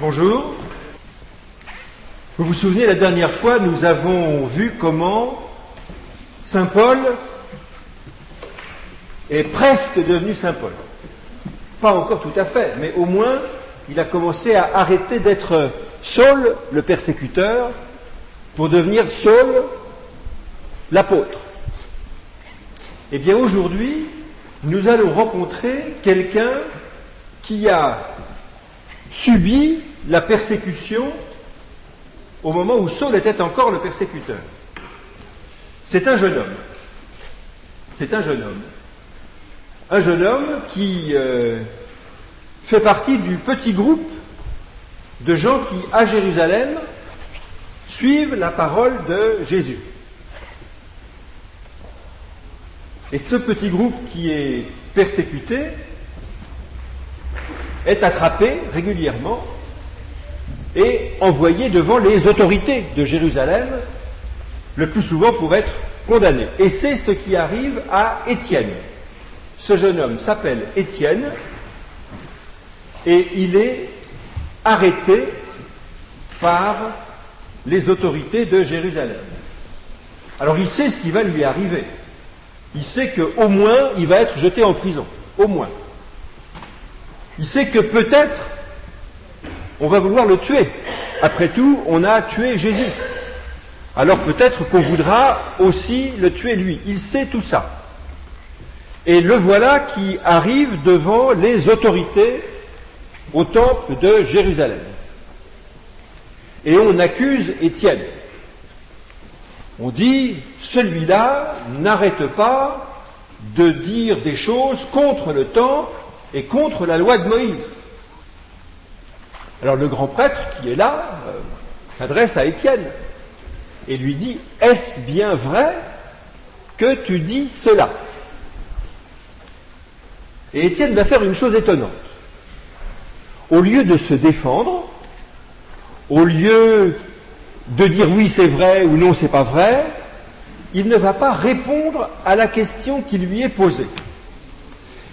Bonjour. Vous vous souvenez, la dernière fois, nous avons vu comment Saint Paul est presque devenu Saint Paul. Pas encore tout à fait, mais au moins, il a commencé à arrêter d'être Saul, le persécuteur, pour devenir Saul, l'apôtre. Eh bien, aujourd'hui, nous allons rencontrer quelqu'un qui a subi la persécution au moment où Saul était encore le persécuteur. C'est un jeune homme. C'est un jeune homme. Un jeune homme qui fait partie du petit groupe de gens qui, à Jérusalem, suivent la parole de Jésus. Et ce petit groupe qui est persécuté est attrapé régulièrement et envoyé devant les autorités de Jérusalem, le plus souvent pour être condamné. Et c'est ce qui arrive à Étienne. Ce jeune homme s'appelle Étienne et il est arrêté par les autorités de Jérusalem. Alors il sait ce qui va lui arriver. Il sait qu'au moins il va être jeté en prison. Au moins. Il sait que peut-être on va vouloir le tuer. Après tout, on a tué Jésus. Alors peut-être qu'on voudra aussi le tuer lui. Il sait tout ça. Et le voilà qui arrive devant les autorités au temple de Jérusalem. Et on accuse Étienne. On dit, celui-là n'arrête pas de dire des choses contre le temple et contre la loi de Moïse. Alors le grand prêtre qui est là s'adresse à Étienne et lui dit, est-ce bien vrai que tu dis cela? Et Étienne va faire une chose étonnante. Au lieu de se défendre, au lieu de dire oui c'est vrai ou non c'est pas vrai, il ne va pas répondre à la question qui lui est posée.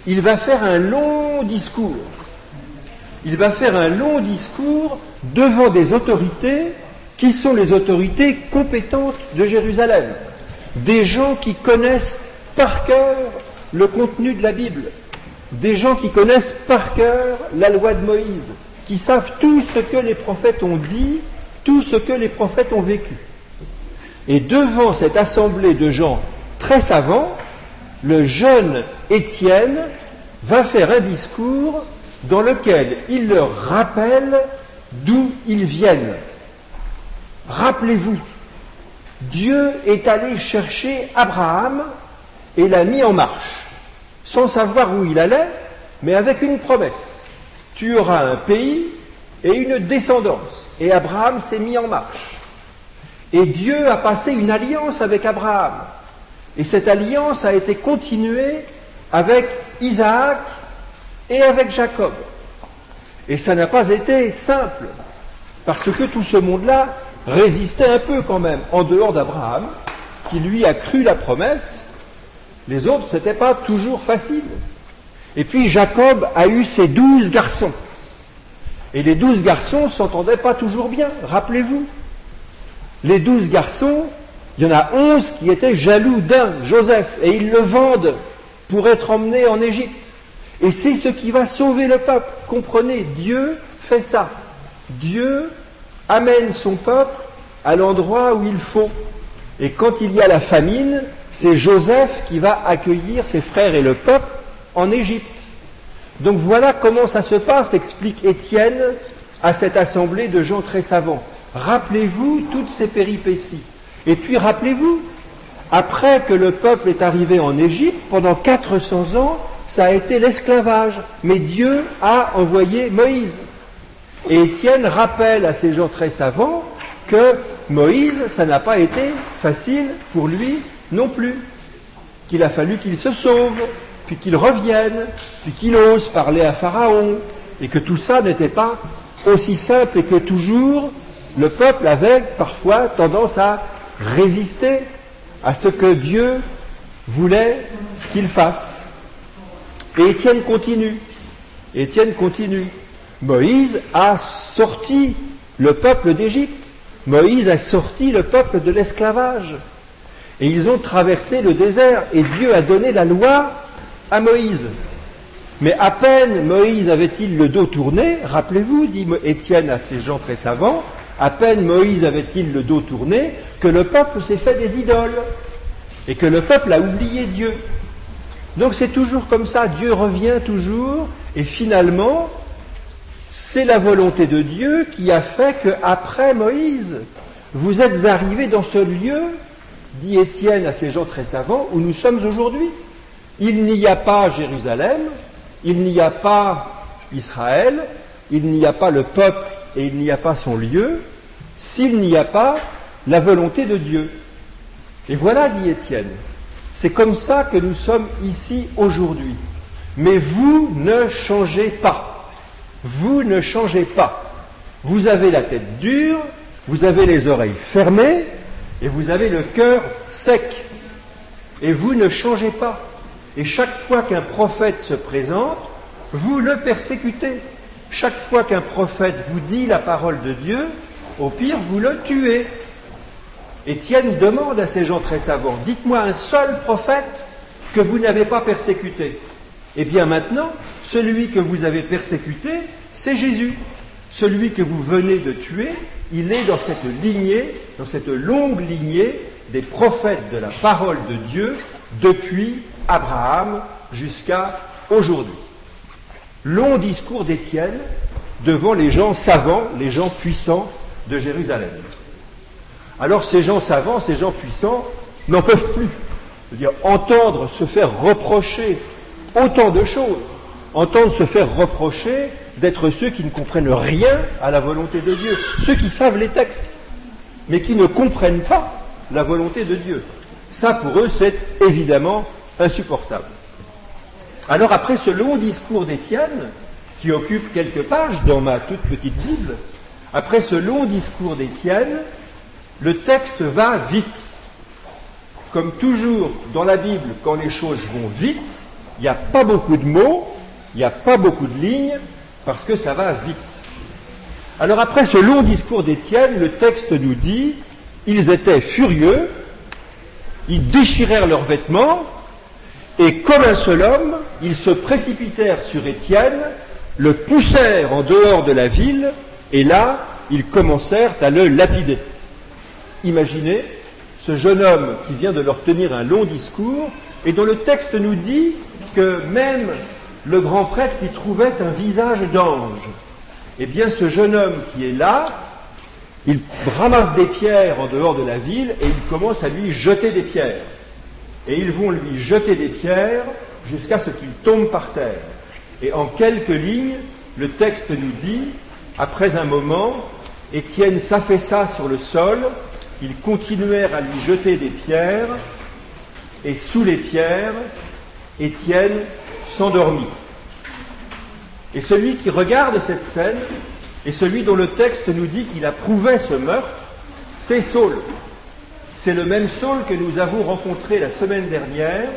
Il va faire un long discours. Il va faire un long discours devant des autorités qui sont les autorités compétentes de Jérusalem. Des gens qui connaissent par cœur le contenu de la Bible. Des gens qui connaissent par cœur la loi de Moïse, qui savent tout ce que les prophètes ont dit, tout ce que les prophètes ont vécu. Et devant cette assemblée de gens très savants, le jeune Étienne va faire un discours dans lequel il leur rappelle d'où ils viennent. Rappelez-vous, Dieu est allé chercher Abraham et l'a mis en marche, sans savoir où il allait, mais avec une promesse. Tu auras un pays et une descendance. Et Abraham s'est mis en marche. Et Dieu a passé une alliance avec Abraham. Et cette alliance a été continuée avec Isaac et avec Jacob. Et ça n'a pas été simple, parce que tout ce monde-là résistait un peu quand même, en dehors d'Abraham, qui lui a cru la promesse. Les autres, c'était pas toujours facile. Et puis Jacob a eu ses 12 garçons. Et les 12 garçons ne s'entendaient pas toujours bien, rappelez-vous. Les 12 garçons, il y en a 11 qui étaient jaloux d'un, Joseph, et ils le vendent pour être emmenés en Égypte. Et c'est ce qui va sauver le peuple. Comprenez, Dieu fait ça. Dieu amène son peuple à l'endroit où il faut. Et quand il y a la famine, c'est Joseph qui va accueillir ses frères et le peuple en Égypte. Donc voilà comment ça se passe, explique Étienne à cette assemblée de gens très savants. Rappelez-vous toutes ces péripéties. Et puis rappelez-vous, après que le peuple est arrivé en Égypte, pendant 400 ans, ça a été l'esclavage. Mais Dieu a envoyé Moïse. Et Étienne rappelle à ces gens très savants que Moïse, ça n'a pas été facile pour lui non plus. Qu'il a fallu qu'il se sauve, puis qu'il revienne, puis qu'il ose parler à Pharaon, et que tout ça n'était pas aussi simple et que toujours le peuple avait parfois tendance à résister à ce que Dieu voulait qu'il fasse. Et Étienne continue. Moïse a sorti le peuple d'Égypte. Moïse a sorti le peuple de l'esclavage. Et ils ont traversé le désert et Dieu a donné la loi à Moïse. Mais à peine Moïse avait-il le dos tourné, rappelez-vous, dit Étienne à ces gens très savants, à peine Moïse avait-il le dos tourné que le peuple s'est fait des idoles et que le peuple a oublié Dieu. Donc c'est toujours comme ça, Dieu revient toujours et finalement, c'est la volonté de Dieu qui a fait qu'après Moïse, vous êtes arrivés dans ce lieu, dit Étienne à ces gens très savants, où nous sommes aujourd'hui. Il n'y a pas Jérusalem, il n'y a pas Israël, il n'y a pas le peuple et il n'y a pas son lieu, s'il n'y a pas la volonté de Dieu. Et voilà, dit Étienne, c'est comme ça que nous sommes ici aujourd'hui. Mais vous ne changez pas. Vous ne changez pas. Vous avez la tête dure, vous avez les oreilles fermées et vous avez le cœur sec. Et vous ne changez pas. Et chaque fois qu'un prophète se présente, vous le persécutez. Chaque fois qu'un prophète vous dit la parole de Dieu, au pire, vous le tuez. Étienne demande à ces gens très savants, dites-moi un seul prophète que vous n'avez pas persécuté. Eh bien maintenant, celui que vous avez persécuté, c'est Jésus. Celui que vous venez de tuer, il est dans cette lignée, dans cette longue lignée des prophètes de la parole de Dieu depuis Abraham jusqu'à aujourd'hui. Long discours d'Étienne devant les gens savants, les gens puissants de Jérusalem. Alors ces gens savants, ces gens puissants n'en peuvent plus. C'est-à-dire entendre se faire reprocher autant de choses, entendre se faire reprocher d'être ceux qui ne comprennent rien à la volonté de Dieu, ceux qui savent les textes, mais qui ne comprennent pas la volonté de Dieu. Ça, pour eux, c'est évidemment insupportable. Alors, après ce long discours d'Étienne, qui occupe quelques pages dans ma toute petite Bible, après ce long discours d'Étienne, le texte va vite. Comme toujours dans la Bible, quand les choses vont vite, il n'y a pas beaucoup de mots, il n'y a pas beaucoup de lignes, parce que ça va vite. Alors après ce long discours d'Étienne, le texte nous dit, ils étaient furieux, ils déchirèrent leurs vêtements, et comme un seul homme, ils se précipitèrent sur Étienne, le poussèrent en dehors de la ville, et là, ils commencèrent à le lapider. Imaginez ce jeune homme qui vient de leur tenir un long discours, et dont le texte nous dit que même le grand prêtre y trouvait un visage d'ange. Eh bien, ce jeune homme qui est là, il ramasse des pierres en dehors de la ville et il commence à lui jeter des pierres. Et ils vont lui jeter des pierres jusqu'à ce qu'il tombe par terre. Et en quelques lignes, le texte nous dit, après un moment, Étienne s'affaissa sur le sol, ils continuèrent à lui jeter des pierres, et sous les pierres, Étienne s'endormit. Et celui qui regarde cette scène, et celui dont le texte nous dit qu'il approuvait ce meurtre, c'est Saul. C'est le même Saul que nous avons rencontré la semaine dernière,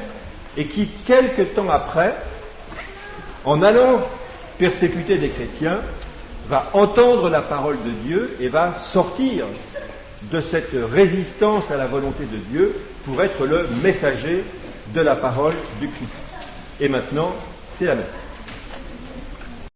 et qui, quelque temps après, en allant persécuter des chrétiens, va entendre la parole de Dieu et va sortir de cette résistance à la volonté de Dieu pour être le messager de la parole du Christ. Et maintenant, c'est la messe.